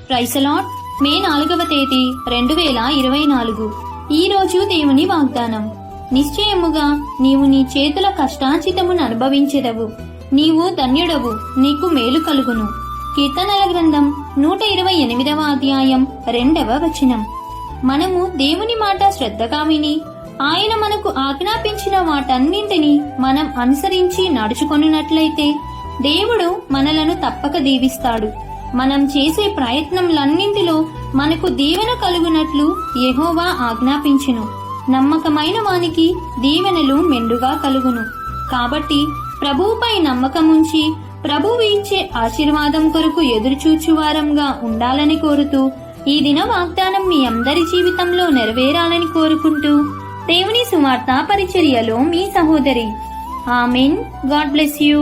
Praise the lord. మే 4వ తేదీ 2024. ఈ రోజు దేవుని వాగ్దానం. నిశ్చయముగా నీవు నీ చేతుల కష్టార్జితమును అనుభవించెదవు. నీవు ధన్యుడవు, నీకు మేలు కలుగును. కీర్తనల గ్రంథం 128వ అధ్యాయం 2వ వచనం. మనము దేవుని మాట శ్రద్ధగా విని ఆయన మనకు ఆజ్ఞాపించిన వాటన్నింటినీ మనం అనుసరించి నడుచుకొనున్నట్లయితే దేవుడు మనలను తప్పక దీవిస్తాడు. మనం చేసే ప్రయత్నములన్నింటిలో మనకు దీవెన కలుగునట్లు యెహోవా ఆజ్ఞాపించును. నమ్మకమైన వానికి దీవెనలు మెండుగా కలుగును. కాబట్టి ప్రభువుపై నమ్మకముంచి ప్రభువు ఇచ్చే ఆశీర్వాదం కొరకు ఎదురుచూచువారంగా ఉండాలని కోరుతూ ఈ దిన వాగ్దానం మీ అందరి జీవితంలో నెరవేరాలని కోరుకుంటూ దేవుని సువార్త పరిచర్యలో మీ సహోదరి. ఆమేన్. God bless you.